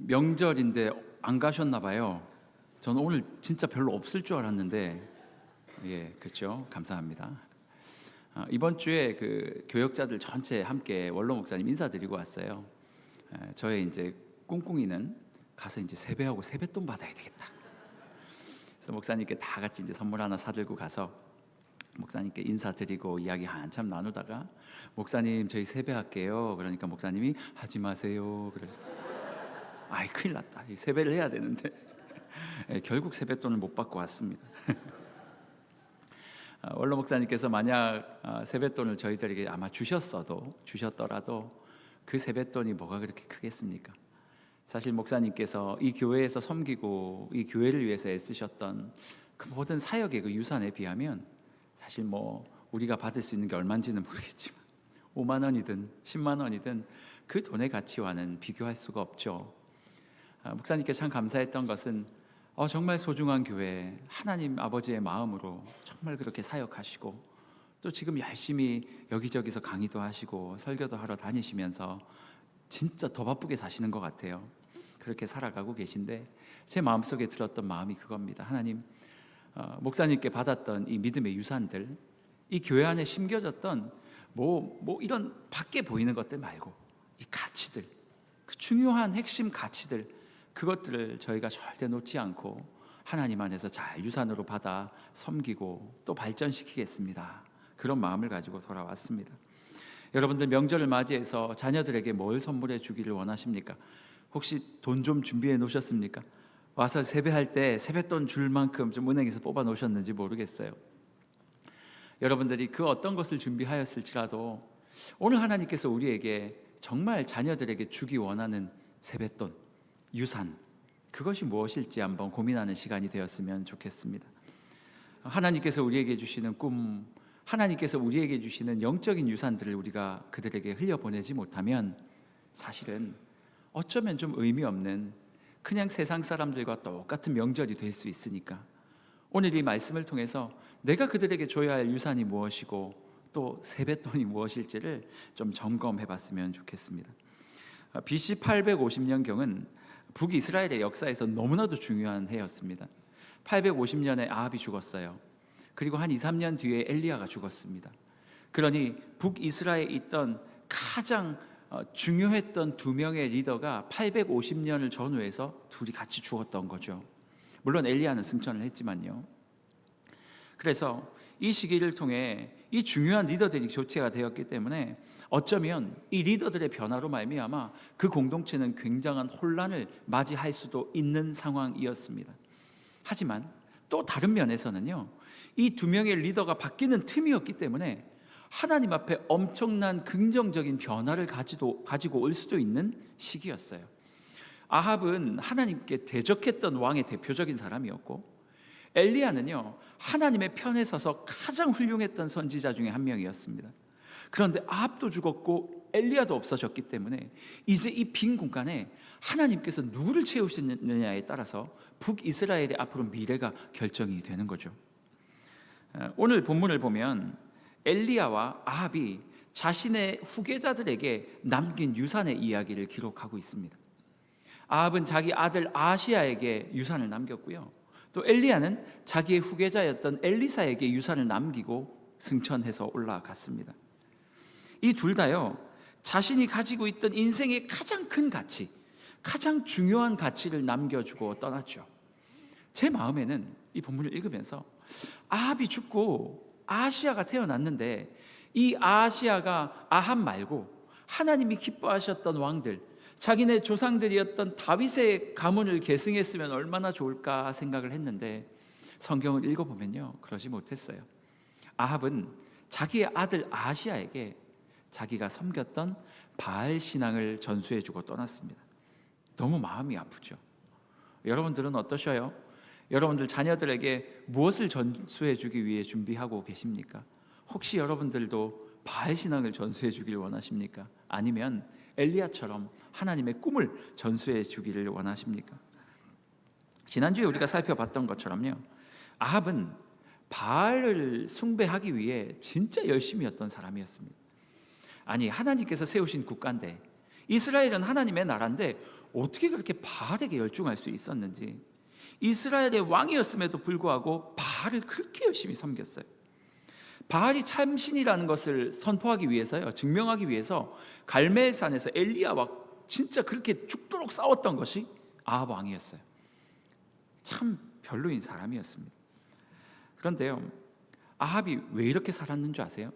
명절인데 안 가셨나 봐요. 저는 오늘 진짜 별로 없을 줄 알았는데, 그렇죠. 감사합니다. 이번 주에 그 교역자들 전체 함께 원로 목사님 인사드리고 왔어요. 저의 이제 꿍꿍이는 가서 이제 세배하고 세뱃돈 받아야 되겠다. 그래서 목사님께 다 같이 이제 선물 하나 사들고 가서 목사님께 인사드리고 이야기 한참 나누다가, 목사님 저희 세배할게요. 그러니까 목사님이 하지 마세요. 그래서 아이 큰일 났다. 이 세배를 해야 되는데 결국 세뱃돈을 못 받고 왔습니다. 원로 목사님께서 만약 세뱃돈을 저희들에게 아마 주셨더라도 그 세뱃돈이 뭐가 그렇게 크겠습니까? 사실 목사님께서 이 교회에서 섬기고 이 교회를 위해서 애쓰셨던 그 모든 사역의 그 유산에 비하면 사실 뭐 우리가 받을 수 있는 게 얼마인지는 모르겠지만 5만 원이든 10만 원이든 그 돈의 가치와는 비교할 수가 없죠. 목사님께 참 감사했던 것은 정말 소중한 교회, 하나님 아버지의 마음으로 정말 그렇게 사역하시고, 또 지금 열심히 여기저기서 강의도 하시고 설교도 하러 다니시면서 진짜 더 바쁘게 사시는 것 같아요. 그렇게 살아가고 계신데 제 마음속에 들었던 마음이 그겁니다. 하나님, 목사님께 받았던 이 믿음의 유산들, 이 교회 안에 심겨졌던 뭐 이런 밖에 보이는 것들 말고 이 가치들, 그 중요한 핵심 가치들, 그것들을 저희가 절대 놓지 않고 하나님 안에서 잘 유산으로 받아 섬기고 또 발전시키겠습니다. 그런 마음을 가지고 돌아왔습니다. 여러분들 명절을 맞이해서 자녀들에게 뭘 선물해 주기를 원하십니까? 혹시 돈 좀 준비해 놓으셨습니까? 와서 세배할 때 세뱃돈 줄 만큼 좀 은행에서 뽑아 놓으셨는지 모르겠어요. 여러분들이 그 어떤 것을 준비하였을지라도 오늘 하나님께서 우리에게 정말 자녀들에게 주기 원하는 세뱃돈, 유산, 그것이 무엇일지 한번 고민하는 시간이 되었으면 좋겠습니다. 하나님께서 우리에게 주시는 꿈, 하나님께서 우리에게 주시는 영적인 유산들을 우리가 그들에게 흘려보내지 못하면 사실은 어쩌면 좀 의미 없는 그냥 세상 사람들과 똑같은 명절이 될 수 있으니까 오늘 이 말씀을 통해서 내가 그들에게 줘야 할 유산이 무엇이고 또 세뱃돈이 무엇일지를 좀 점검해 봤으면 좋겠습니다. BC 850년경은 북이스라엘의 역사에서 너무나도 중요한 해였습니다. 850년에 아합이 죽었어요. 그리고 한 2, 3년 뒤에 엘리야가 죽었습니다. 그러니 북이스라엘에 있던 가장 중요했던 두 명의 리더가 850년을 전후해서 둘이 같이 죽었던 거죠. 물론 엘리야는 승천을 했지만요. 그래서 이 시기를 통해 이 중요한 리더들이 교체가 되었기 때문에 어쩌면 이 리더들의 변화로 말미암아 그 공동체는 굉장한 혼란을 맞이할 수도 있는 상황이었습니다. 하지만 또 다른 면에서는요, 이 두 명의 리더가 바뀌는 틈이었기 때문에 하나님 앞에 엄청난 긍정적인 변화를 가지고 올 수도 있는 시기였어요. 아합은 하나님께 대적했던 왕의 대표적인 사람이었고, 엘리야는요 하나님의 편에 서서 가장 훌륭했던 선지자 중에 한 명이었습니다. 그런데 아합도 죽었고 엘리야도 없어졌기 때문에 이제 이 빈 공간에 하나님께서 누구를 채우시느냐에 따라서 북이스라엘의 앞으로 미래가 결정이 되는 거죠. 오늘 본문을 보면 엘리야와 아합이 자신의 후계자들에게 남긴 유산의 이야기를 기록하고 있습니다. 아합은 자기 아들 아하시야에게 유산을 남겼고요, 또 엘리야는 자기의 후계자였던 엘리사에게 유산을 남기고 승천해서 올라갔습니다. 이 둘 다요 자신이 가지고 있던 인생의 가장 큰 가치, 가장 중요한 가치를 남겨주고 떠났죠. 제 마음에는 이 본문을 읽으면서 아합이 죽고 아하시야가 태어났는데 이 아하시야가 아합 말고 하나님이 기뻐하셨던 왕들, 자기네 조상들이었던 다윗의 가문을 계승했으면 얼마나 좋을까 생각을 했는데 성경을 읽어보면요 그러지 못했어요. 아합은 자기의 아들 아하시야에게 자기가 섬겼던 바알 신앙을 전수해주고 떠났습니다. 너무 마음이 아프죠. 여러분들은 어떠셔요? 여러분들 자녀들에게 무엇을 전수해주기 위해 준비하고 계십니까? 혹시 여러분들도 바알 신앙을 전수해주길 원하십니까? 아니면 엘리야처럼 하나님의 꿈을 전수해 주기를 원하십니까? 지난주에 우리가 살펴봤던 것처럼요, 아합은 바알을 숭배하기 위해 진짜 열심히 했던 사람이었습니다. 아니, 하나님께서 세우신 국가인데, 이스라엘은 하나님의 나라인데 어떻게 그렇게 바알에게 열중할 수 있었는지, 이스라엘의 왕이었음에도 불구하고 바알을 그렇게 열심히 섬겼어요. 바알이 참신이라는 것을 선포하기 위해서요, 증명하기 위해서 갈멜산에서 엘리야와 진짜 그렇게 죽도록 싸웠던 것이 아합 왕이었어요. 참 별로인 사람이었습니다. 그런데요, 아합이 왜 이렇게 살았는 줄 아세요?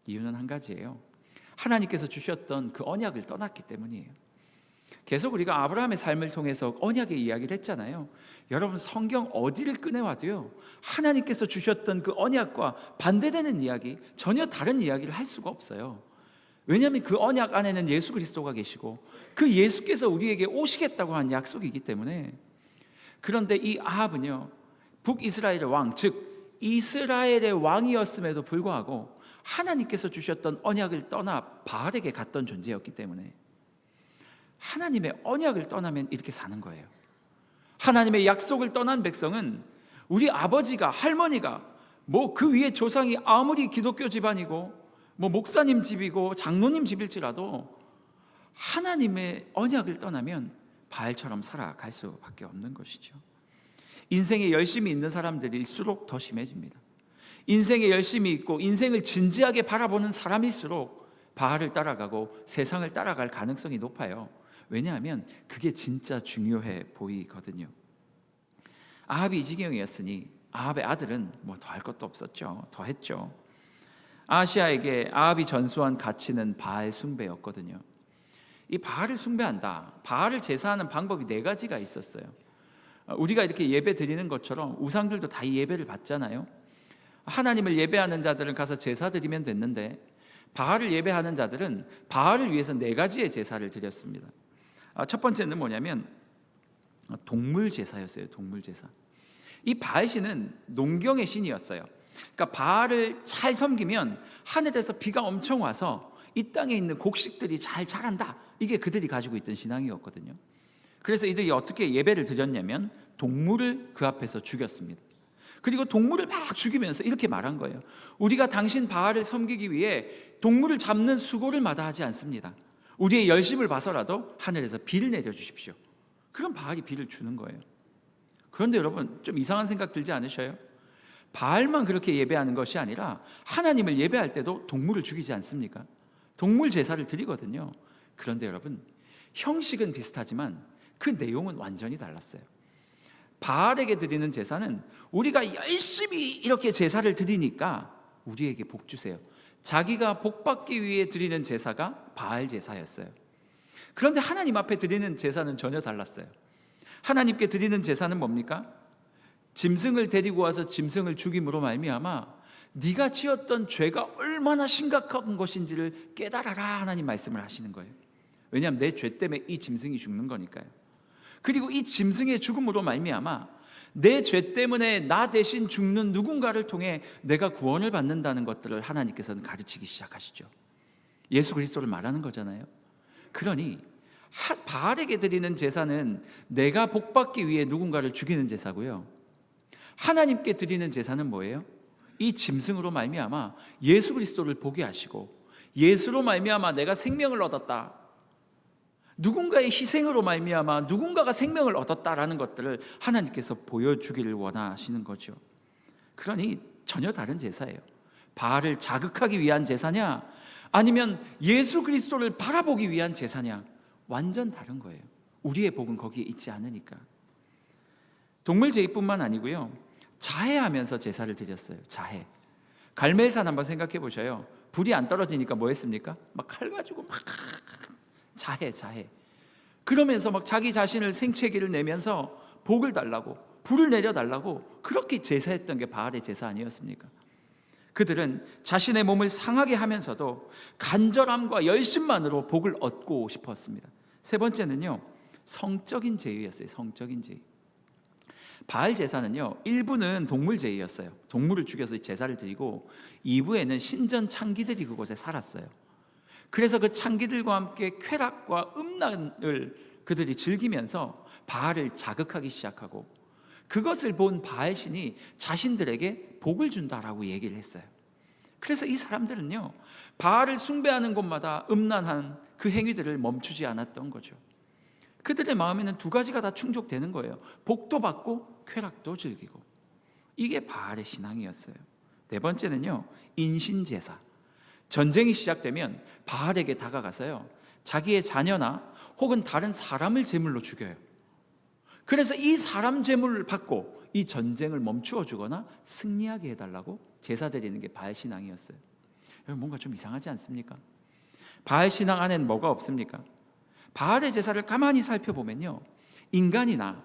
이유는 한 가지예요. 하나님께서 주셨던 그 언약을 떠났기 때문이에요. 계속 우리가 아브라함의 삶을 통해서 언약의 이야기를 했잖아요. 여러분, 성경 어디를 꺼내와도요, 하나님께서 주셨던 그 언약과 반대되는 이야기, 전혀 다른 이야기를 할 수가 없어요. 왜냐하면 그 언약 안에는 예수 그리스도가 계시고 그 예수께서 우리에게 오시겠다고 한 약속이기 때문에. 그런데 이 아합은요, 북이스라엘의 왕, 즉 이스라엘의 왕이었음에도 불구하고 하나님께서 주셨던 언약을 떠나 바알에게 갔던 존재였기 때문에, 하나님의 언약을 떠나면 이렇게 사는 거예요. 하나님의 약속을 떠난 백성은, 우리 아버지가, 할머니가, 그 위에 조상이 아무리 기독교 집안이고 목사님 집이고 장로님 집일지라도 하나님의 언약을 떠나면 바알처럼 살아갈 수밖에 없는 것이죠. 인생에 열심히 있는 사람들일수록 더 심해집니다. 인생에 열심히 있고 인생을 진지하게 바라보는 사람일수록 바알을 따라가고 세상을 따라갈 가능성이 높아요. 왜냐하면 그게 진짜 중요해 보이거든요. 아합이 이 지경이었으니 아합의 아들은 더 할 것도 없었죠. 더 했죠. 아하시아에게 아합이 전수한 가치는 바알 숭배였거든요. 이 바알을 숭배한다, 바알을 제사하는 방법이 4가지가 있었어요. 우리가 이렇게 예배 드리는 것처럼 우상들도 다 이 예배를 받잖아요. 하나님을 예배하는 자들은 가서 제사 드리면 됐는데, 바알을 예배하는 자들은 바알을 위해서 4가지의 제사를 드렸습니다. 첫 번째는 뭐냐면 동물 제사였어요. 동물 제사. 이 바알 신은 농경의 신이었어요. 그러니까 바알을 잘 섬기면 하늘에서 비가 엄청 와서 이 땅에 있는 곡식들이 잘 자란다, 이게 그들이 가지고 있던 신앙이었거든요. 그래서 이들이 어떻게 예배를 드렸냐면 동물을 그 앞에서 죽였습니다. 그리고 동물을 막 죽이면서 이렇게 말한 거예요. 우리가 당신 바알을 섬기기 위해 동물을 잡는 수고를 마다하지 않습니다. 우리의 열심을 봐서라도 하늘에서 비를 내려주십시오. 그럼 바알이 비를 주는 거예요. 그런데 여러분, 좀 이상한 생각 들지 않으셔요? 바알만 그렇게 예배하는 것이 아니라 하나님을 예배할 때도 동물을 죽이지 않습니까? 동물 제사를 드리거든요. 그런데 여러분, 형식은 비슷하지만 그 내용은 완전히 달랐어요. 바알에게 드리는 제사는 우리가 열심히 이렇게 제사를 드리니까 우리에게 복 주세요. 자기가 복 받기 위해 드리는 제사가 바알 제사였어요. 그런데 하나님 앞에 드리는 제사는 전혀 달랐어요. 하나님께 드리는 제사는 뭡니까? 짐승을 데리고 와서 짐승을 죽임으로 말미암아 네가 지었던 죄가 얼마나 심각한 것인지를 깨달아라, 하나님 말씀을 하시는 거예요. 왜냐하면 내 죄 때문에 이 짐승이 죽는 거니까요. 그리고 이 짐승의 죽음으로 말미암아 내 죄 때문에 나 대신 죽는 누군가를 통해 내가 구원을 받는다는 것들을 하나님께서는 가르치기 시작하시죠. 예수 그리스도를 말하는 거잖아요. 그러니 바알에게 드리는 제사는 내가 복받기 위해 누군가를 죽이는 제사고요, 하나님께 드리는 제사는 뭐예요? 이 짐승으로 말미암아 예수 그리스도를 보게 하시고, 예수로 말미암아 내가 생명을 얻었다, 누군가의 희생으로 말미암아 누군가가 생명을 얻었다라는 것들을 하나님께서 보여주기를 원하시는 거죠. 그러니 전혀 다른 제사예요. 바알을 자극하기 위한 제사냐, 아니면 예수 그리스도를 바라보기 위한 제사냐, 완전 다른 거예요. 우리의 복은 거기에 있지 않으니까. 동물 제의뿐만 아니고요, 자해하면서 제사를 드렸어요. 자해. 갈멜산 한번 생각해 보셔요. 불이 안 떨어지니까 뭐 했습니까? 막 칼 가지고 막 자해. 그러면서 막 자기 자신을 생채기를 내면서 복을 달라고, 불을 내려달라고 그렇게 제사했던 게 바알의 제사 아니었습니까? 그들은 자신의 몸을 상하게 하면서도 간절함과 열심만으로 복을 얻고 싶었습니다. 세 번째는요, 성적인 제의였어요. 성적인 제의. 바알 제사는요, 1부는 동물 제의였어요. 동물을 죽여서 제사를 드리고 2부에는 신전 창기들이 그곳에 살았어요. 그래서 그 창기들과 함께 쾌락과 음란을 그들이 즐기면서 바알을 자극하기 시작하고, 그것을 본 바알 신이 자신들에게 복을 준다라고 얘기를 했어요. 그래서 이 사람들은요, 바알을 숭배하는 곳마다 음란한 그 행위들을 멈추지 않았던 거죠. 그들의 마음에는 두 가지가 다 충족되는 거예요. 복도 받고 쾌락도 즐기고. 이게 바알의 신앙이었어요. 네 번째는요, 인신제사. 전쟁이 시작되면 바알에게 다가가서요, 자기의 자녀나 혹은 다른 사람을 제물로 죽여요. 그래서 이 사람 제물을 받고 이 전쟁을 멈추어 주거나 승리하게 해달라고 제사 드리는 게 바알 신앙이었어요. 여러분, 뭔가 좀 이상하지 않습니까? 바알 신앙 안에는 뭐가 없습니까? 바알의 제사를 가만히 살펴보면요, 인간이나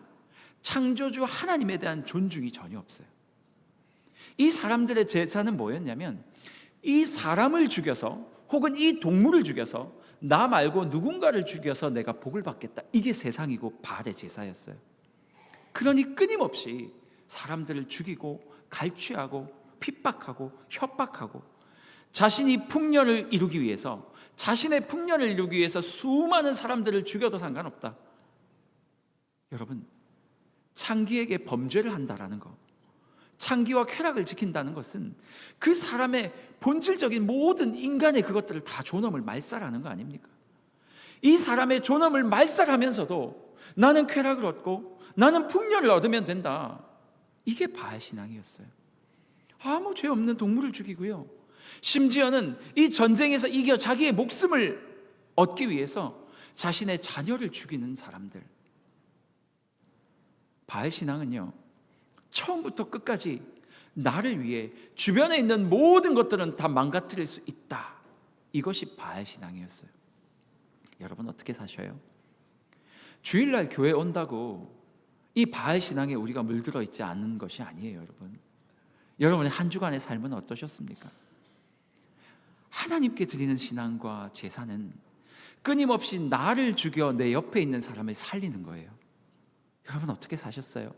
창조주 하나님에 대한 존중이 전혀 없어요. 이 사람들의 제사는 뭐였냐면, 이 사람을 죽여서 혹은 이 동물을 죽여서 나 말고 누군가를 죽여서 내가 복을 받겠다, 이게 세상이고 바알의 제사였어요. 그러니 끊임없이 사람들을 죽이고 갈취하고 핍박하고 협박하고, 자신이 풍년을 이루기 위해서, 자신의 풍년을 이루기 위해서 수많은 사람들을 죽여도 상관없다. 여러분, 창기에게 범죄를 한다라는 것, 창기와 쾌락을 지킨다는 것은 그 사람의 본질적인 모든 인간의 그것들을 다 존엄을 말살하는 거 아닙니까? 이 사람의 존엄을 말살하면서도 나는 쾌락을 얻고 나는 풍년을 얻으면 된다, 이게 바알 신앙이었어요. 아무 죄 없는 동물을 죽이고요, 심지어는 이 전쟁에서 이겨 자기의 목숨을 얻기 위해서 자신의 자녀를 죽이는 사람들. 바알 신앙은요, 처음부터 끝까지 나를 위해 주변에 있는 모든 것들은 다 망가뜨릴 수 있다, 이것이 바알 신앙이었어요. 여러분, 어떻게 사셔요? 주일날 교회 온다고 이 바알 신앙에 우리가 물들어 있지 않는 것이 아니에요. 여러분의 한 주간의 삶은 어떠셨습니까? 하나님께 드리는 신앙과 제사는 끊임없이 나를 죽여 내 옆에 있는 사람을 살리는 거예요. 여러분, 어떻게 사셨어요?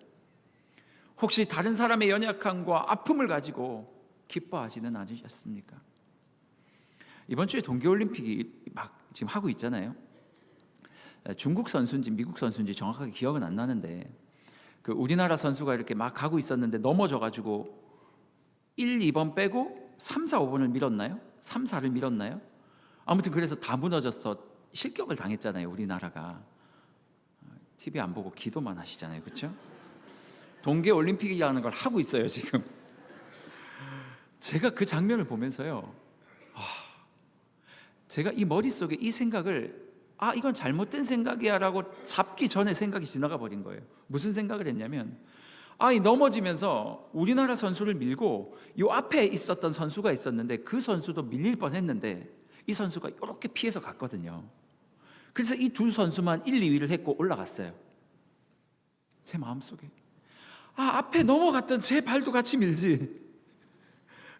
혹시 다른 사람의 연약함과 아픔을 가지고 기뻐하지는 않으셨습니까? 이번 주에 동계올림픽이 막 지금 하고 있잖아요. 중국 선수인지 미국 선수인지 정확하게 기억은 안 나는데, 그 우리나라 선수가 이렇게 막 가고 있었는데 넘어져가지고 1, 2번 빼고 3, 4, 5번을 밀었나요? 3, 4를 밀었나요? 아무튼 그래서 다 무너져서 실격을 당했잖아요, 우리나라가. TV 안 보고 기도만 하시잖아요, 그렇죠? 동계올림픽이라는 걸 하고 있어요, 지금. 제가 그 장면을 보면서요, 제가 이 머릿속에 이 생각을, 이건 잘못된 생각이야 라고 잡기 전에 생각이 지나가 버린 거예요. 무슨 생각을 했냐면, 이 넘어지면서 우리나라 선수를 밀고 요 앞에 있었던 선수가 있었는데 그 선수도 밀릴 뻔했는데 이 선수가 이렇게 피해서 갔거든요. 그래서 이 두 선수만 1, 2위를 했고 올라갔어요. 제 마음속에, 앞에 넘어갔던 제 발도 같이 밀지,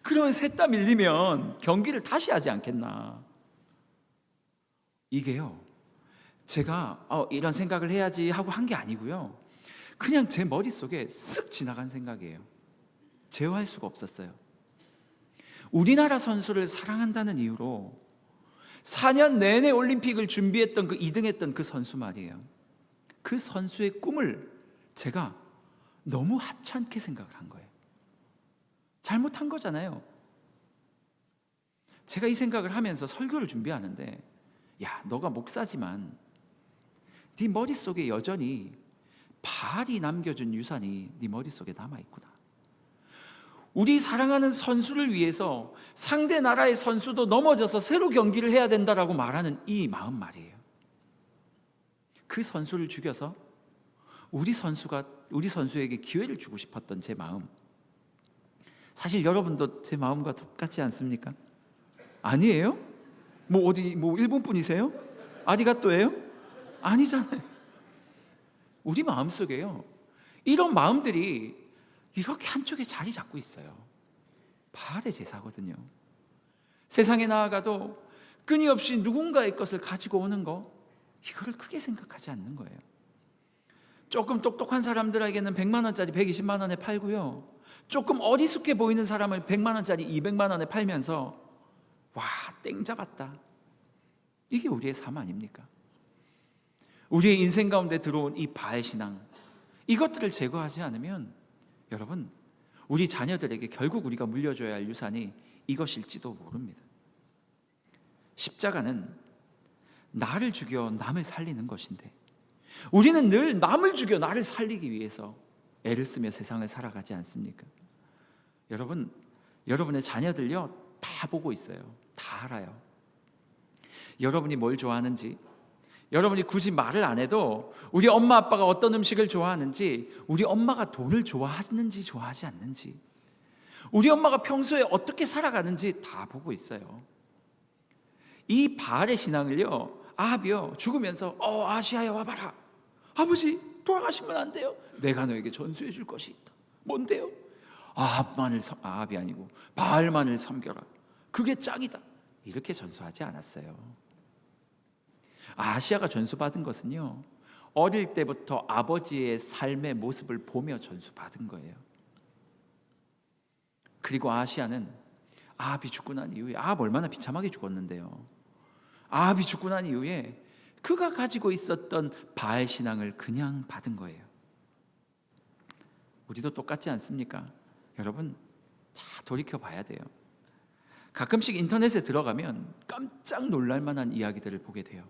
그러면 셋 다 밀리면 경기를 다시 하지 않겠나. 이게요, 제가 이런 생각을 해야지 하고 한 게 아니고요, 그냥 제 머릿속에 쓱 지나간 생각이에요. 제어할 수가 없었어요. 우리나라 선수를 사랑한다는 이유로 4년 내내 올림픽을 준비했던 그 2등했던 그 선수 말이에요. 그 선수의 꿈을 제가 너무 하찮게 생각을 한 거예요. 잘못한 거잖아요. 제가 이 생각을 하면서 설교를 준비하는데, 야, 너가 목사지만 네 머릿속에 여전히 바알이 남겨준 유산이 네 머릿속에 남아있구나. 우리 사랑하는 선수를 위해서 상대 나라의 선수도 넘어져서 새로 경기를 해야 된다라고 말하는 이 마음 말이에요. 그 선수를 죽여서 우리 선수에게 기회를 주고 싶었던 제 마음, 사실 여러분도 제 마음과 똑같지 않습니까? 아니에요? 뭐 일본 분이세요? 아리가또예요? 아니잖아요. 우리 마음속에요, 이런 마음들이 이렇게 한쪽에 자리 잡고 있어요. 바알의 제사거든요. 세상에 나아가도 끊임없이 누군가의 것을 가지고 오는 거, 이거를 크게 생각하지 않는 거예요. 조금 똑똑한 사람들에게는 100만 원짜리 120만 원에 팔고요, 조금 어리숙해 보이는 사람을 100만 원짜리 200만 원에 팔면서 와, 땡 잡았다. 이게 우리의 삶 아닙니까? 우리의 인생 가운데 들어온 이 바알 신앙, 이것들을 제거하지 않으면 여러분, 우리 자녀들에게 결국 우리가 물려줘야 할 유산이 이것일지도 모릅니다. 십자가는 나를 죽여 남을 살리는 것인데, 우리는 늘 남을 죽여 나를 살리기 위해서 애를 쓰며 세상을 살아가지 않습니까? 여러분, 여러분의 자녀들요 다 보고 있어요. 다 알아요. 여러분이 뭘 좋아하는지, 여러분이 굳이 말을 안 해도 우리 엄마 아빠가 어떤 음식을 좋아하는지, 우리 엄마가 돈을 좋아하는지 좋아하지 않는지, 우리 엄마가 평소에 어떻게 살아가는지 다 보고 있어요. 이 바알의 신앙을요 아합이요 죽으면서 아시아야 와봐라, 아버지 돌아가시면 안 돼요, 내가 너에게 전수해 줄 것이 있다. 뭔데요? 아합이 아니고 바알만을 섬겨라, 그게 짱이다. 이렇게 전수하지 않았어요. 아시아가 전수받은 것은요 어릴 때부터 아버지의 삶의 모습을 보며 전수받은 거예요. 그리고 아시아는 아합이 죽고 난 이후에, 아합 얼마나 비참하게 죽었는데요, 아합이 죽고 난 이후에 그가 가지고 있었던 바알 신앙을 그냥 받은 거예요. 우리도 똑같지 않습니까? 여러분, 다 돌이켜 봐야 돼요. 가끔씩 인터넷에 들어가면 깜짝 놀랄 만한 이야기들을 보게 돼요.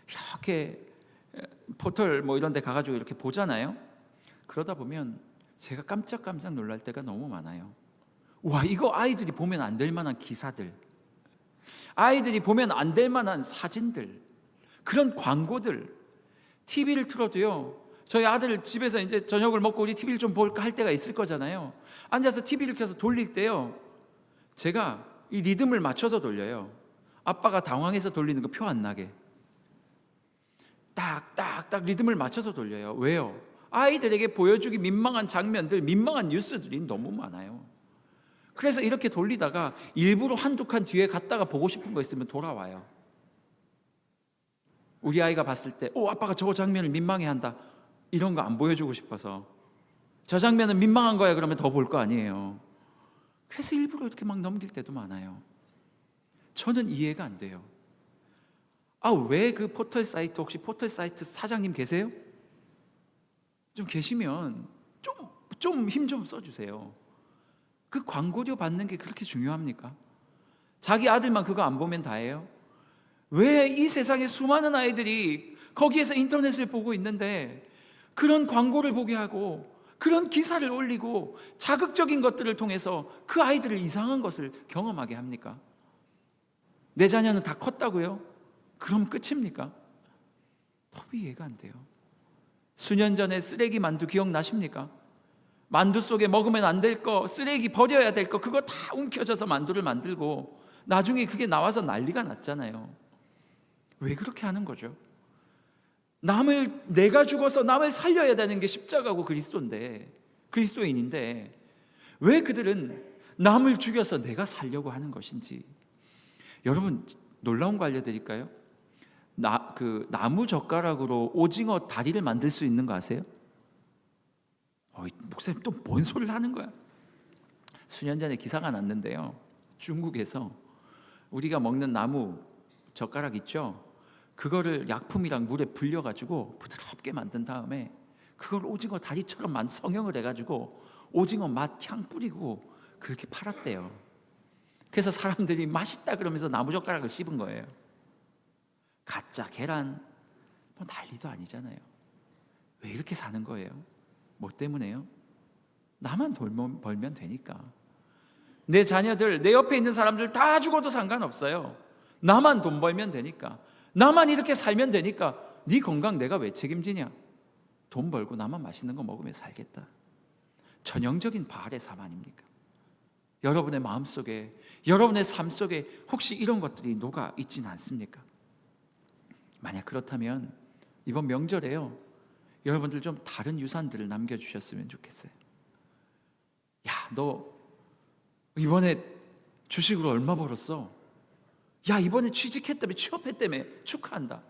이렇게 포털 이런 데 가가지고 이렇게 보잖아요. 그러다 보면 제가 깜짝 놀랄 때가 너무 많아요. 와, 이거 아이들이 보면 안 될 만한 기사들, 아이들이 보면 안 될 만한 사진들, 그런 광고들. TV를 틀어도요, 저희 아들 집에서 이제 저녁을 먹고 우리 TV를 좀 볼까 할 때가 있을 거잖아요. 앉아서 TV를 켜서 돌릴 때요, 제가 이 리듬을 맞춰서 돌려요. 아빠가 당황해서 돌리는 거 표 안 나게 딱딱딱 리듬을 맞춰서 돌려요. 왜요? 아이들에게 보여주기 민망한 장면들, 민망한 뉴스들이 너무 많아요. 그래서 이렇게 돌리다가 일부러 한두 칸 뒤에 갔다가 보고 싶은 거 있으면 돌아와요. 우리 아이가 봤을 때 아빠가 저 장면을 민망해한다, 이런 거 안 보여주고 싶어서, 저 장면은 민망한 거야 그러면 더 볼 거 아니에요. 그래서 일부러 이렇게 막 넘길 때도 많아요. 저는 이해가 안 돼요. 왜 그 포털 사이트, 혹시 포털 사이트 사장님 계세요? 좀 계시면 좀 힘 좀 써주세요. 그 광고료 받는 게 그렇게 중요합니까? 자기 아들만 그거 안 보면 다예요? 왜 이 세상에 수많은 아이들이 거기에서 인터넷을 보고 있는데 그런 광고를 보게 하고 그런 기사를 올리고 자극적인 것들을 통해서 그 아이들을 이상한 것을 경험하게 합니까? 내 자녀는 다 컸다고요? 그럼 끝입니까? 너무 이해가 안 돼요. 수년 전에 쓰레기 만두 기억나십니까? 만두 속에 먹으면 안 될 거, 쓰레기 버려야 될 거, 그거 다 움켜져서 만두를 만들고 나중에 그게 나와서 난리가 났잖아요. 왜 그렇게 하는 거죠? 내가 죽어서 남을 살려야 되는 게 십자가고 그리스도인인데 왜 그들은 남을 죽여서 내가 살려고 하는 것인지. 여러분, 놀라운 거 알려드릴까요? 나무 젓가락으로 오징어 다리를 만들 수 있는 거 아세요? 목사님 또 뭔 소리를 하는 거야? 수년 전에 기사가 났는데요, 중국에서 우리가 먹는 나무 젓가락 있죠? 그거를 약품이랑 물에 불려가지고 부드럽게 만든 다음에 그걸 오징어 다리처럼 성형을 해가지고 오징어 맛, 향 뿌리고 그렇게 팔았대요. 그래서 사람들이 맛있다 그러면서 나무젓가락을 씹은 거예요. 가짜 계란, 난리도 아니잖아요. 왜 이렇게 사는 거예요? 뭐 때문에요? 나만 벌면 되니까. 내 자녀들, 내 옆에 있는 사람들 다 죽어도 상관없어요. 나만 돈 벌면 되니까. 나만 이렇게 살면 되니까. 네 건강 내가 왜 책임지냐? 돈 벌고 나만 맛있는 거 먹으며 살겠다. 전형적인 바알의 삶 아닙니까? 여러분의 마음속에, 여러분의 삶 속에 혹시 이런 것들이 녹아 있지는 않습니까? 만약 그렇다면 이번 명절에요, 여러분들 좀 다른 유산들을 남겨주셨으면 좋겠어요. 야, 너 이번에 주식으로 얼마 벌었어? 야, 이번에 취직했다며, 취업했다며, 축하한다.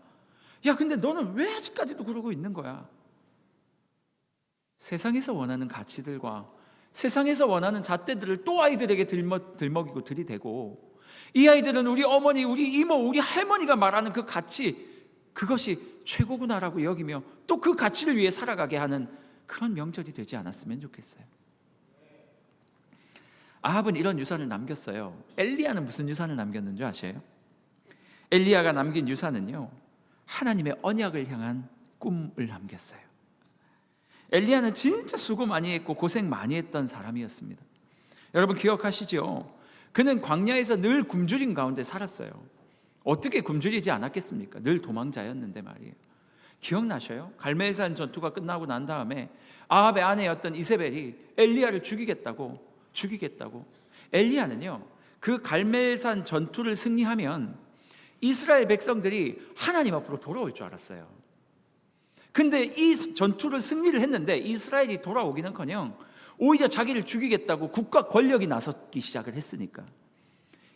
야, 근데 너는 왜 아직까지도 그러고 있는 거야? 세상에서 원하는 가치들과 세상에서 원하는 잣대들을 또 아이들에게 들먹이고 들이대고, 이 아이들은 우리 어머니, 우리 이모, 우리 할머니가 말하는 그 가치, 그것이 최고구나라고 여기며 또 그 가치를 위해 살아가게 하는 그런 명절이 되지 않았으면 좋겠어요. 아합은 이런 유산을 남겼어요. 엘리야는 무슨 유산을 남겼는지 아세요? 엘리야가 남긴 유산은요, 하나님의 언약을 향한 꿈을 남겼어요. 엘리야는 진짜 수고 많이 했고 고생 많이 했던 사람이었습니다. 여러분 기억하시죠? 그는 광야에서 늘 굶주린 가운데 살았어요. 어떻게 굶주리지 않았겠습니까? 늘 도망자였는데 말이에요. 기억나셔요? 갈멜산 전투가 끝나고 난 다음에 아합의 아내였던 이세벨이 엘리야를 죽이겠다고 엘리야는요, 그 갈멜산 전투를 승리하면 이스라엘 백성들이 하나님 앞으로 돌아올 줄 알았어요. 근데 이 전투를 승리를 했는데 이스라엘이 돌아오기는커녕 오히려 자기를 죽이겠다고 국가 권력이 나서기 시작을 했으니까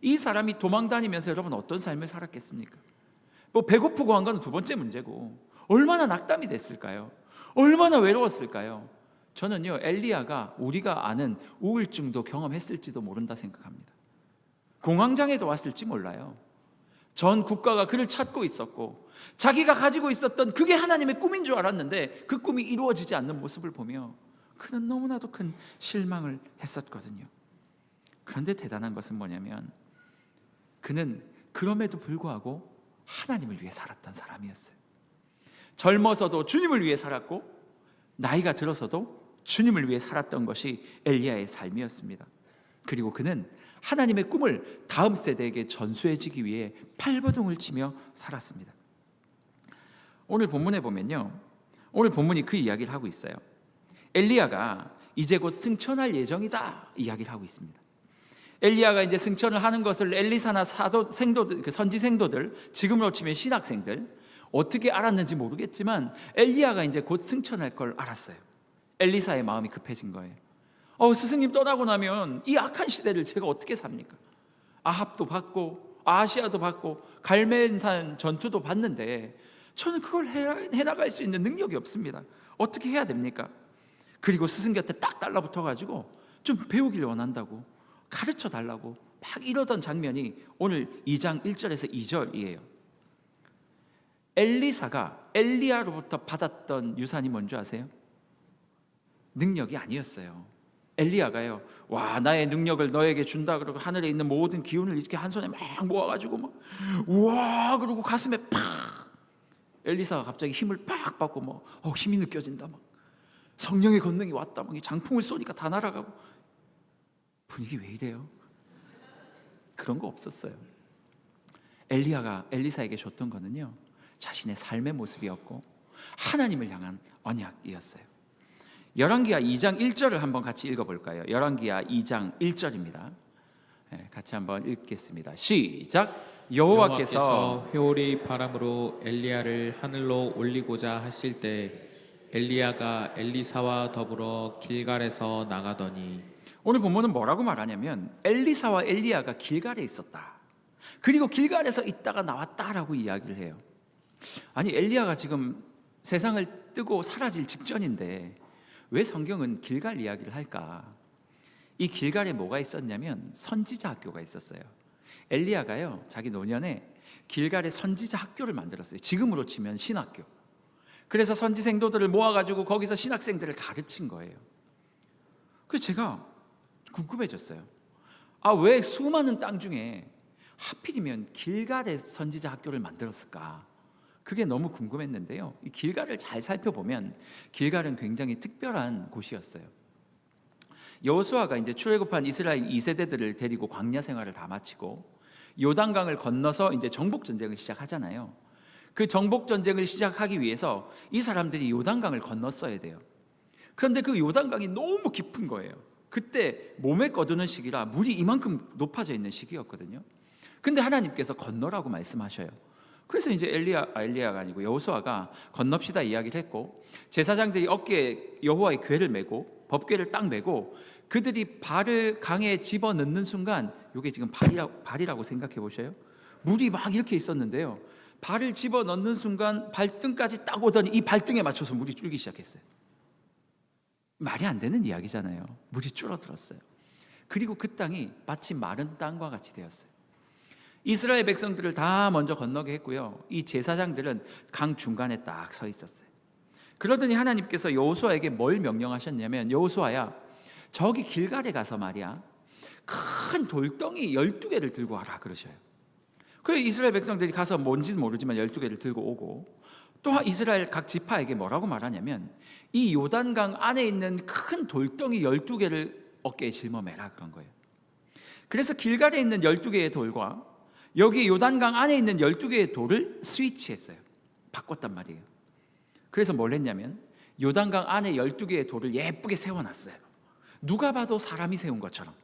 이 사람이 도망다니면서 여러분 어떤 삶을 살았겠습니까? 뭐 배고프고 한 건 두 번째 문제고 얼마나 낙담이 됐을까요? 얼마나 외로웠을까요? 저는요, 엘리야가 우리가 아는 우울증도 경험했을지도 모른다 생각합니다. 공황장애도 왔을지 몰라요. 전 국가가 그를 찾고 있었고 자기가 가지고 있었던 그게 하나님의 꿈인 줄 알았는데 그 꿈이 이루어지지 않는 모습을 보며 그는 너무나도 큰 실망을 했었거든요. 그런데 대단한 것은 뭐냐면 그는 그럼에도 불구하고 하나님을 위해 살았던 사람이었어요. 젊어서도 주님을 위해 살았고 나이가 들어서도 주님을 위해 살았던 것이 엘리야의 삶이었습니다. 그리고 그는 하나님의 꿈을 다음 세대에게 전수해주기 위해 발버둥을 치며 살았습니다. 오늘 본문에 보면요, 오늘 본문이 그 이야기를 하고 있어요. 엘리야가 이제 곧 승천할 예정이다 이야기를 하고 있습니다. 엘리야가 이제 승천을 하는 것을 엘리사나 생도들, 그 선지 생도들, 지금으로 치면 신학생들 어떻게 알았는지 모르겠지만 엘리야가 이제 곧 승천할 걸 알았어요. 엘리사의 마음이 급해진 거예요. 스승님 떠나고 나면 이 악한 시대를 제가 어떻게 삽니까? 아합도 받고 아시아도 받고 갈멜산 전투도 받는데 저는 그걸 해나갈 수 있는 능력이 없습니다. 어떻게 해야 됩니까? 그리고 스승 곁에 딱 달라붙어가지고 좀 배우길 원한다고 가르쳐 달라고 막 이러던 장면이 오늘 2장 1절에서 2절이에요. 엘리사가 엘리야로부터 받았던 유산이 뭔지 아세요? 능력이 아니었어요. 엘리야가요, 와, 나의 능력을 너에게 준다 그러고 하늘에 있는 모든 기운을 이렇게 한 손에 막 모아가지고 막 우와 그러고 가슴에 팍, 엘리사가 갑자기 힘을 팍 받고 뭐 힘이 느껴진다, 막 성령의 권능이 왔다, 막 장풍을 쏘니까 다 날아가고. 분위기 왜 이래요? 그런 거 없었어요. 엘리야가 엘리사에게 줬던 거는요, 자신의 삶의 모습이었고 하나님을 향한 언약이었어요. 열왕기하 2장 1절을 한번 같이 읽어볼까요? 열왕기하 2장 1절입니다. 같이 한번 읽겠습니다. 시작. 여호와께서 회오리 바람으로 엘리야를 하늘로 올리고자 하실 때 엘리야가 엘리사와 더불어 길갈에서 나가더니. 오늘 본문은 뭐라고 말하냐면 엘리사와 엘리야가 길갈에 있었다. 그리고 길갈에서 있다가 나왔다라고 이야기를 해요. 아니, 엘리야가 지금 세상을 뜨고 사라질 직전인데 왜 성경은 길갈 이야기를 할까? 이 길갈에 뭐가 있었냐면 선지자 학교가 있었어요. 엘리야가요, 자기 노년에 길갈에 선지자 학교를 만들었어요. 지금으로 치면 신학교. 그래서 선지 생도들을 모아가지고 거기서 신학생들을 가르친 거예요. 그래서 제가 궁금해졌어요. 왜 수많은 땅 중에 하필이면 길갈에 선지자 학교를 만들었을까? 그게 너무 궁금했는데요. 이 길갈을 잘 살펴보면 길갈은 굉장히 특별한 곳이었어요. 여호수아가 이제 출애굽한 이스라엘 2세대들을 데리고 광야 생활을 다 마치고 요단강을 건너서 이제 정복 전쟁을 시작하잖아요. 그 정복 전쟁을 시작하기 위해서 이 사람들이 요단강을 건넜어야 돼요. 그런데 그 요단강이 너무 깊은 거예요. 그때 몸에 거두는 시기라 물이 이만큼 높아져 있는 시기였거든요. 근데 하나님께서 건너라고 말씀하셔요. 그래서 이제 엘리야가 아니고 여호수아가 건넙시다 이야기를 했고, 제사장들이 어깨에 여호와의 궤를 메고 법궤를 딱 메고 그들이 발을 강에 집어넣는 순간, 이게 지금 발이라고 생각해 보셔요. 물이 막 이렇게 있었는데요, 발을 집어넣는 순간 발등까지 딱 오더니 이 발등에 맞춰서 물이 줄기 시작했어요. 말이 안 되는 이야기잖아요. 물이 줄어들었어요. 그리고 그 땅이 마치 마른 땅과 같이 되었어요. 이스라엘 백성들을 다 먼저 건너게 했고요, 이 제사장들은 강 중간에 딱 서 있었어요. 그러더니 하나님께서 여호수아에게 뭘 명령하셨냐면, 여호수아야, 저기 길갈에 가서 말이야 큰 돌덩이 12개를 들고 와라 그러셔요. 그래서 이스라엘 백성들이 가서 뭔지는 모르지만 12개를 들고 오고, 또 이스라엘 각 지파에게 뭐라고 말하냐면 이 요단강 안에 있는 큰 돌덩이 12개를 어깨에 짊어매라 그런 거예요. 그래서 길갈에 있는 12개의 돌과 여기 요단강 안에 있는 12개의 돌을 스위치했어요. 바꿨단 말이에요. 그래서 뭘 했냐면 요단강 안에 12개의 돌을 예쁘게 세워놨어요. 누가 봐도 사람이 세운 것처럼.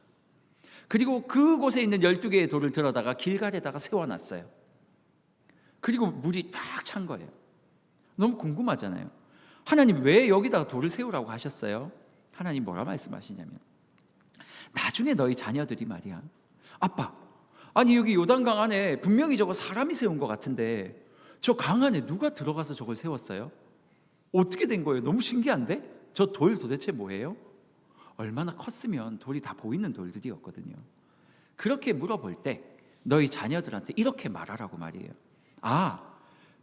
그리고 그곳에 있는 12개의 돌을 들어다가 길갈에다가 세워놨어요. 그리고 물이 딱 찬 거예요. 너무 궁금하잖아요. 하나님 왜 여기다가 돌을 세우라고 하셨어요? 하나님 뭐라 말씀하시냐면, 나중에 너희 자녀들이 말이야, 아빠, 아니 여기 요단강 안에 분명히 저거 사람이 세운 것 같은데 저 강 안에 누가 들어가서 저걸 세웠어요? 어떻게 된 거예요? 너무 신기한데? 저 돌 도대체 뭐예요? 얼마나 컸으면 돌이 다 보이는 돌들이었거든요. 그렇게 물어볼 때 너희 자녀들한테 이렇게 말하라고 말이에요. 아,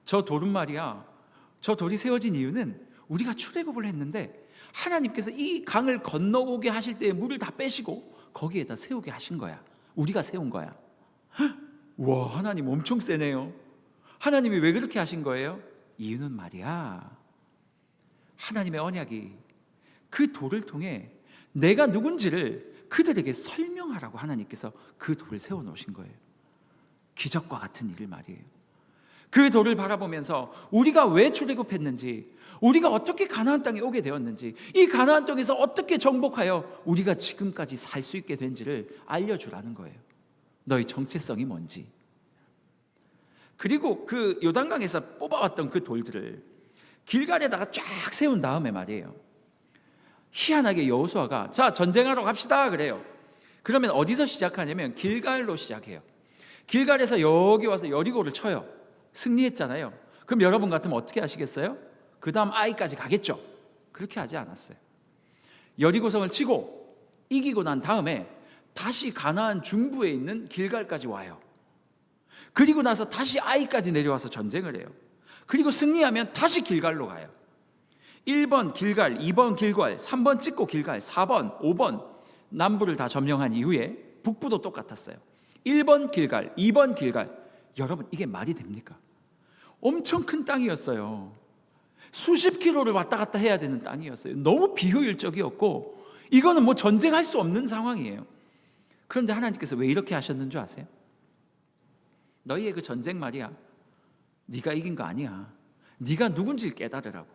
저 돌은 말이야, 저 돌이 세워진 이유는 우리가 출애굽을 했는데 하나님께서 이 강을 건너오게 하실 때 물을 다 빼시고 거기에다 세우게 하신 거야. 우리가 세운 거야. 와, 하나님 엄청 세네요. 하나님이 왜 그렇게 하신 거예요? 이유는 말이야, 하나님의 언약이 그 돌을 통해 내가 누군지를 그들에게 설명하라고 하나님께서 그 돌을 세워 놓으신 거예요. 기적과 같은 일을 말이에요. 그 돌을 바라보면서 우리가 왜 출애굽했는지, 우리가 어떻게 가나안 땅에 오게 되었는지, 이 가나안 땅에서 어떻게 정복하여 우리가 지금까지 살 수 있게 된지를 알려주라는 거예요. 너희 정체성이 뭔지. 그리고 그 요단강에서 뽑아왔던 그 돌들을 길갈에다가 쫙 세운 다음에 말이에요, 희한하게 여호수아가 자 전쟁하러 갑시다 그래요. 그러면 어디서 시작하냐면 길갈로 시작해요. 길갈에서 여기 와서 여리고를 쳐요. 승리했잖아요. 그럼 여러분 같으면 어떻게 하시겠어요? 그 다음 아이까지 가겠죠? 그렇게 하지 않았어요. 여리고성을 치고 이기고 난 다음에 다시 가나안 중부에 있는 길갈까지 와요. 그리고 나서 다시 아이까지 내려와서 전쟁을 해요. 그리고 승리하면 다시 길갈로 가요. 1번 길갈, 2번 길갈, 3번 찍고 길갈, 4번, 5번 남부를 다 점령한 이후에 북부도 똑같았어요. 1번 길갈, 2번 길갈. 여러분 이게 말이 됩니까? 엄청 큰 땅이었어요. 수십 킬로를 왔다 갔다 해야 되는 땅이었어요. 너무 비효율적이었고 이거는 뭐 전쟁할 수 없는 상황이에요. 그런데 하나님께서 왜 이렇게 하셨는 줄 아세요? 너희의 그 전쟁 말이야, 네가 이긴 거 아니야. 네가 누군지를 깨달으라고,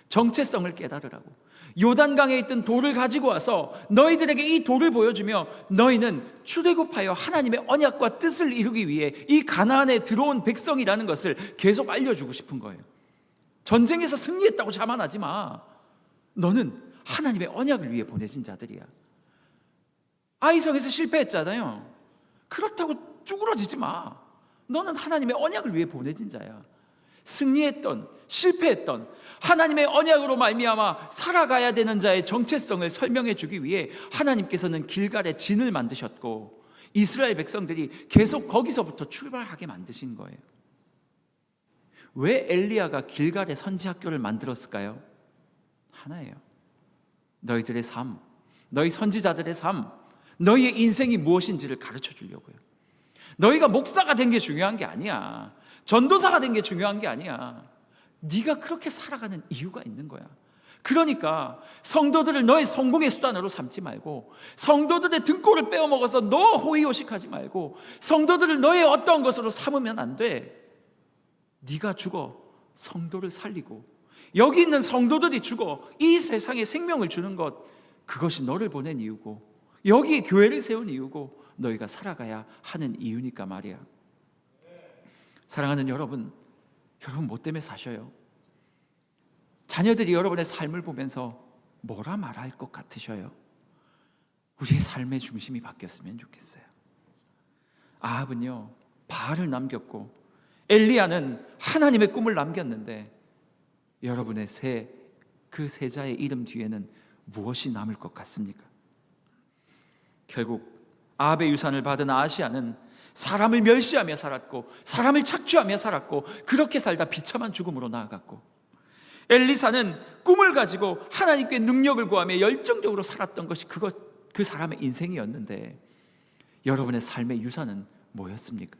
정체성을 깨달으라고. 요단강에 있던 돌을 가지고 와서 너희들에게 이 돌을 보여주며 너희는 출애굽하여 하나님의 언약과 뜻을 이루기 위해 이 가나안에 들어온 백성이라는 것을 계속 알려주고 싶은 거예요. 전쟁에서 승리했다고 자만하지 마. 너는 하나님의 언약을 위해 보내진 자들이야. 아이성에서 실패했잖아요. 그렇다고 쭈그러지지 마. 너는 하나님의 언약을 위해 보내진 자야. 승리했던, 실패했던 하나님의 언약으로 말미암아 살아가야 되는 자의 정체성을 설명해 주기 위해 하나님께서는 길갈에 진을 만드셨고 이스라엘 백성들이 계속 거기서부터 출발하게 만드신 거예요. 왜 엘리야가 길갈에 선지학교를 만들었을까요? 하나예요. 너희들의 삶, 너희 선지자들의 삶, 너희의 인생이 무엇인지를 가르쳐 주려고요. 너희가 목사가 된 게 중요한 게 아니야. 전도사가 된 게 중요한 게 아니야. 네가 그렇게 살아가는 이유가 있는 거야. 그러니까 성도들을 너의 성공의 수단으로 삼지 말고, 성도들의 등골을 빼어먹어서 너 호의호식하지 말고, 성도들을 너의 어떤 것으로 삼으면 안 돼. 네가 죽어 성도를 살리고 여기 있는 성도들이 죽어 이 세상에 생명을 주는 것, 그것이 너를 보낸 이유고 여기에 교회를 세운 이유고 너희가 살아가야 하는 이유니까 말이야. 사랑하는 여러분, 여러분 뭐 때문에 사셔요? 자녀들이 여러분의 삶을 보면서 뭐라 말할 것 같으셔요? 우리의 삶의 중심이 바뀌었으면 좋겠어요. 아합은요 바알을 남겼고 엘리야는 하나님의 꿈을 남겼는데 여러분의 그 세자의 이름 뒤에는 무엇이 남을 것 같습니까? 결국 아합의 유산을 받은 아하시아는 사람을 멸시하며 살았고 사람을 착취하며 살았고 그렇게 살다 비참한 죽음으로 나아갔고, 엘리사는 꿈을 가지고 하나님께 능력을 구하며 열정적으로 살았던 것이 그 사람의 인생이었는데 여러분의 삶의 유산은 뭐였습니까?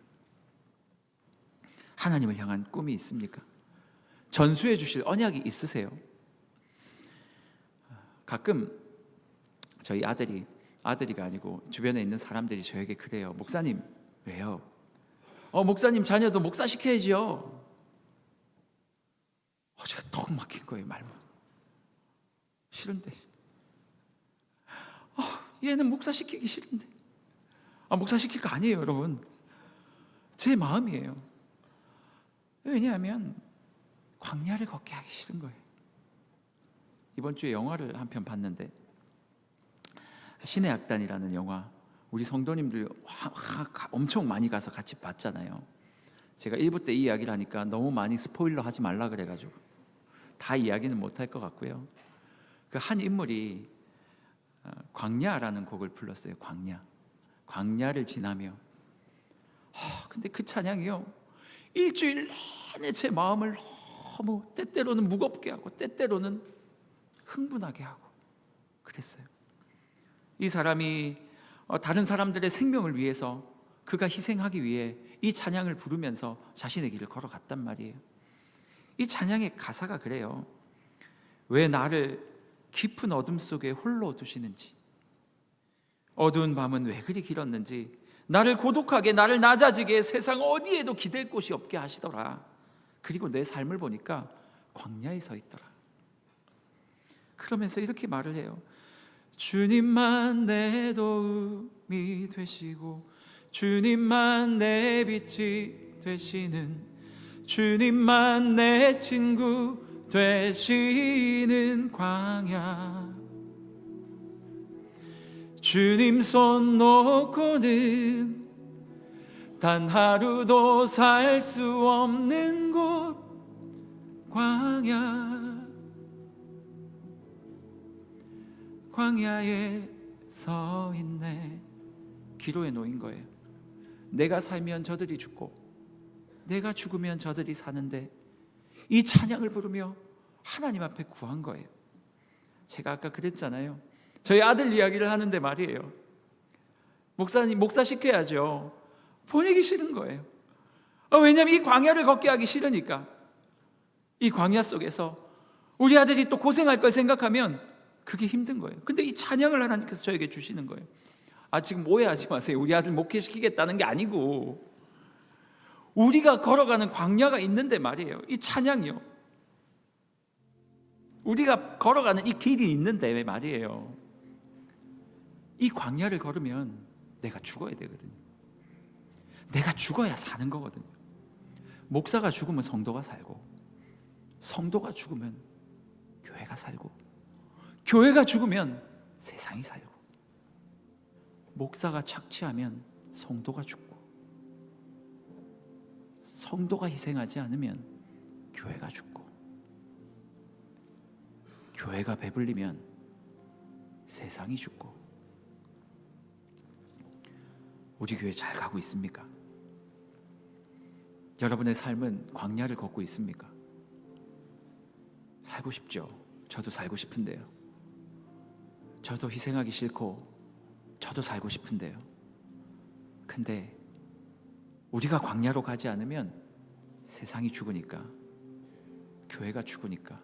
하나님을 향한 꿈이 있습니까? 전수해 주실 언약이 있으세요? 가끔 저희 아들이가 아니고 주변에 있는 사람들이 저에게 그래요. 목사님, 왜요? 목사님 자녀도 목사 시켜야지요. 제가 턱 막힌 거예요. 말만 싫은데, 얘는 목사 시키기 싫은데. 목사 시킬 거 아니에요, 여러분. 제 마음이에요. 왜냐하면 광야를 걷게 하기 싫은 거예요. 이번 주에 영화를 한 편 봤는데, 신의 악단이라는 영화, 우리 성도님들 엄청 많이 가서 같이 봤잖아요. 제가 1부 때 이 이야기를 하니까 너무 많이 스포일러 하지 말라 그래가지고 다 이야기는 못할 것 같고요. 그 한 인물이 광야라는 곡을 불렀어요. 광야를 지나며. 근데 그 찬양이요, 일주일 내내 제 마음을 너무 때때로는 무겁게 하고 때때로는 흥분하게 하고 그랬어요. 이 사람이 다른 사람들의 생명을 위해서, 그가 희생하기 위해 이 찬양을 부르면서 자신의 길을 걸어갔단 말이에요. 이 찬양의 가사가 그래요. 왜 나를 깊은 어둠 속에 홀로 두시는지, 어두운 밤은 왜 그리 길었는지, 나를 고독하게, 나를 낮아지게 세상 어디에도 기댈 곳이 없게 하시더라. 그리고 내 삶을 보니까 광야에 서 있더라. 그러면서 이렇게 말을 해요. 주님만 내 도움이 되시고, 주님만 내 빛이 되시는, 주님만 내 친구 되시는 광야. 주님 손 놓고는 단 하루도 살 수 없는 곳 광야. 광야에 서 있네. 기로에 놓인 거예요. 내가 살면 저들이 죽고 내가 죽으면 저들이 사는데, 이 찬양을 부르며 하나님 앞에 구한 거예요. 제가 아까 그랬잖아요. 저희 아들 이야기를 하는데 말이에요, 목사님 목사 시켜야죠. 보내기 싫은 거예요. 왜냐하면 이 광야를 걷게 하기 싫으니까. 이 광야 속에서 우리 아들이 또 고생할 걸 생각하면 그게 힘든 거예요. 근데 이 찬양을 하나님께서 저에게 주시는 거예요. 지금 오해하지 마세요. 우리 아들 목회시키겠다는 게 아니고, 우리가 걸어가는 광야가 있는데 말이에요. 이 찬양이요, 우리가 걸어가는 이 길이 있는데 말이에요. 이 광야를 걸으면 내가 죽어야 되거든요. 내가 죽어야 사는 거거든요. 목사가 죽으면 성도가 살고, 성도가 죽으면 교회가 살고, 교회가 죽으면 세상이 살고, 목사가 착취하면 성도가 죽고, 성도가 희생하지 않으면 교회가 죽고, 교회가 배불리면 세상이 죽고. 우리 교회 잘 가고 있습니까? 여러분의 삶은 광야를 걷고 있습니까? 살고 싶죠. 저도 살고 싶은데요. 저도 희생하기 싫고 저도 살고 싶은데요. 근데 우리가 광야로 가지 않으면 세상이 죽으니까, 교회가 죽으니까,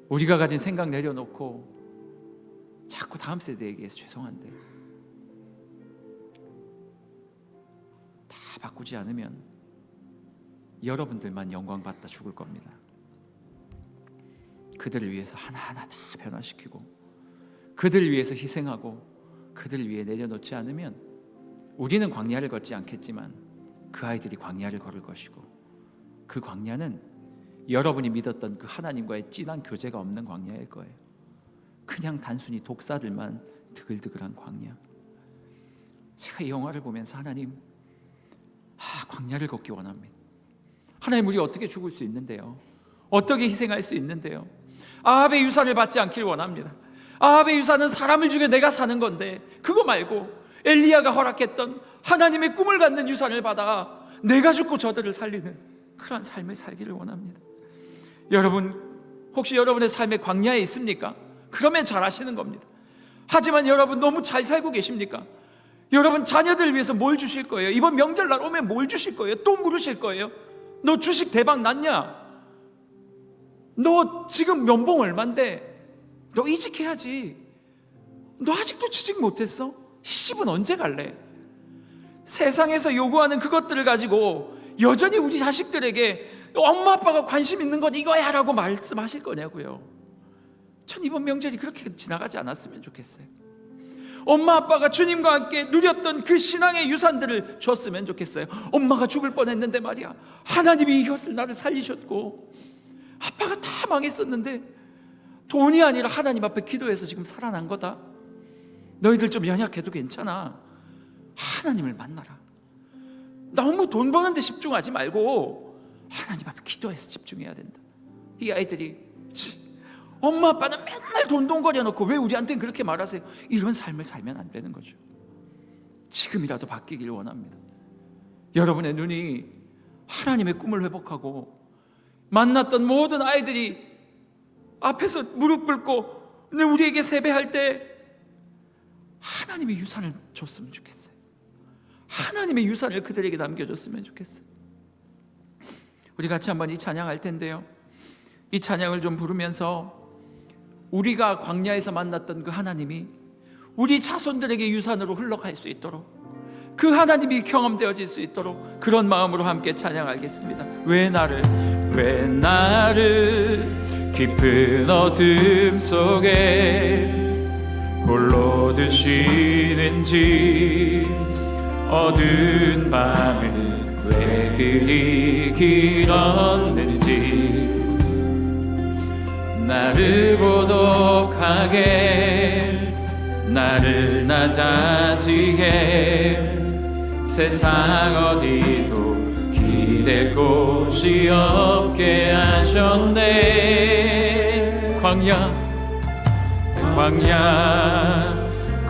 우리가 가진 생각 내려놓고 자꾸 다음 세대에게 죄송한데 다 바꾸지 않으면 여러분들만 영광 받다 죽을 겁니다. 그들을 위해서 하나하나 다 변화시키고, 그들을 위해서 희생하고, 그들을 위해 내려놓지 않으면 우리는 광야를 걷지 않겠지만 그 아이들이 광야를 걸을 것이고, 그 광야는 여러분이 믿었던 그 하나님과의 진한 교제가 없는 광야일 거예요. 그냥 단순히 독사들만 드글드글한 광야. 제가 이 영화를 보면서 하나님, 광야를 걷기 원합니다. 하나님, 우리 어떻게 죽을 수 있는데요? 어떻게 희생할 수 있는데요? 아합의 유산을 받지 않길 원합니다. 아합의 유산은 사람을 죽여 내가 사는 건데, 그거 말고 엘리야가 허락했던 하나님의 꿈을 갖는 유산을 받아 내가 죽고 저들을 살리는 그런 삶을 살기를 원합니다. 여러분, 혹시 여러분의 삶의 광야에 있습니까? 그러면 잘 하시는 겁니다. 하지만 여러분, 너무 잘 살고 계십니까? 여러분 자녀들 위해서 뭘 주실 거예요? 이번 명절날 오면 뭘 주실 거예요? 또 물으실 거예요? 너 주식 대박 났냐? 너 지금 연봉 얼만데? 너 이직해야지. 너 아직도 취직 못했어? 시집은 언제 갈래? 세상에서 요구하는 그것들을 가지고 여전히 우리 자식들에게 엄마 아빠가 관심 있는 건 이거야 라고 말씀하실 거냐고요. 전 이번 명절이 그렇게 지나가지 않았으면 좋겠어요. 엄마 아빠가 주님과 함께 누렸던 그 신앙의 유산들을 줬으면 좋겠어요. 엄마가 죽을 뻔했는데 말이야, 하나님이 이것을 나를 살리셨고, 아빠가 다 망했었는데 돈이 아니라 하나님 앞에 기도해서 지금 살아난 거다. 너희들 좀 연약해도 괜찮아. 하나님을 만나라. 너무 돈 버는 데 집중하지 말고 하나님 앞에 기도해서 집중해야 된다. 이 아이들이 엄마 아빠는 맨날 돈거려 놓고 왜 우리한테는 그렇게 말하세요? 이런 삶을 살면 안 되는 거죠. 지금이라도 바뀌길 원합니다. 여러분의 눈이 하나님의 꿈을 회복하고, 만났던 모든 아이들이 앞에서 무릎 꿇고 우리에게 세배할 때 하나님의 유산을 줬으면 좋겠어요. 하나님의 유산을 그들에게 남겨줬으면 좋겠어요. 우리 같이 한번 이 찬양할 텐데요, 이 찬양을 좀 부르면서 우리가 광야에서 만났던 그 하나님이 우리 자손들에게 유산으로 흘러갈 수 있도록, 그 하나님이 경험되어질 수 있도록 그런 마음으로 함께 찬양하겠습니다. 왜 나를 깊은 어둠 속에 홀로 두시는지, 어두운 밤을 왜 그리 길었는지, 나를 고독하게, 나를 낮아지게, 세상 어디도 기댈 곳이 없게 하셨네.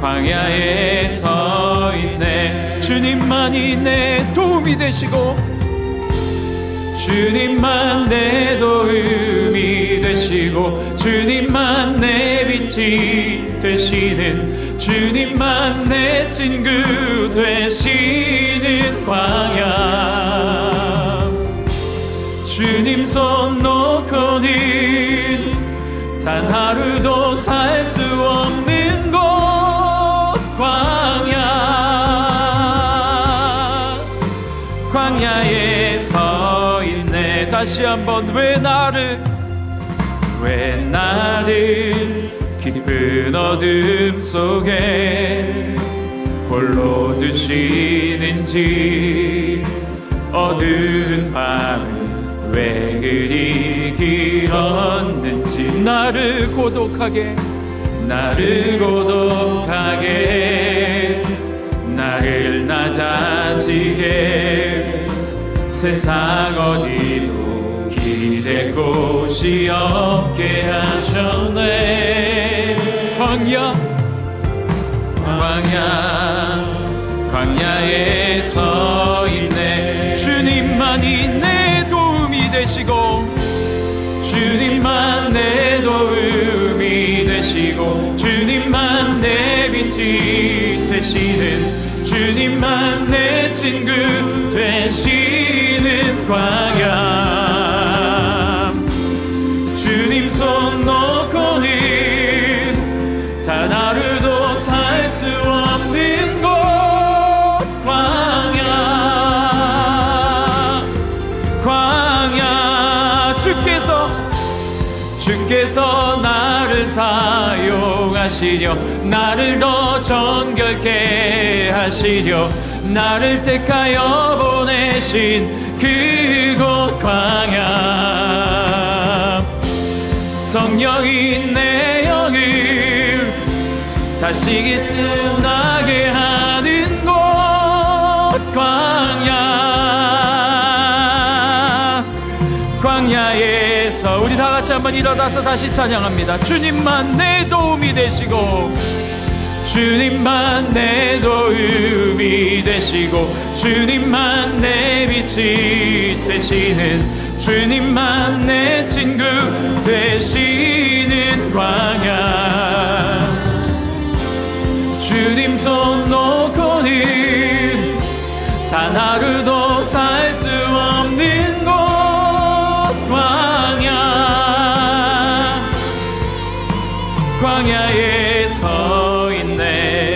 광야에 서 있네. 주님만이 내 도움이 되시고, 주님만 내 도움이 되시고, 주님만 내 빛이 되시는, 주님만 내 친구 되시는 광야. 주님 손 놓고는 단 하루도 살 수 없는 곳, 광야에 서 있네. 다시 한번 왜 나를 깊은 어둠 속에 홀로 두시는지, 어두운 밤을 왜 그리 길었는지, 나를 고독하게, 나를 낮아지게, 세상 어디도 기댈 곳이 없게 하셨네. 광야에 서 있네. 주님만이 내 도움이 되시고, 주님만 내 도움이 되시고, 주님만 내 빛이 되시는, 주님만 내 친구 되시는 광야. 주님 손 놓고는 단 하루도 살 수 없는 곳, 광야. 주께서 나를 사용하시려, 나를 더 정결케 하시려, 나를 택하여 보내신 그곳 광야. 성령이 내 영을 다시 기특나게 하는 곳, 광야에서 우리 다 같이 한번 일어나서 다시 찬양합니다. 주님만 내 도움이 되시고, 주님만 내 도움이 되시고, 주님만 내 빛이 되시는, 주님만 내 친구 되시는 광야. 주님 손 놓고는 하루도 살 수 없는 곳 광야에 서 있네.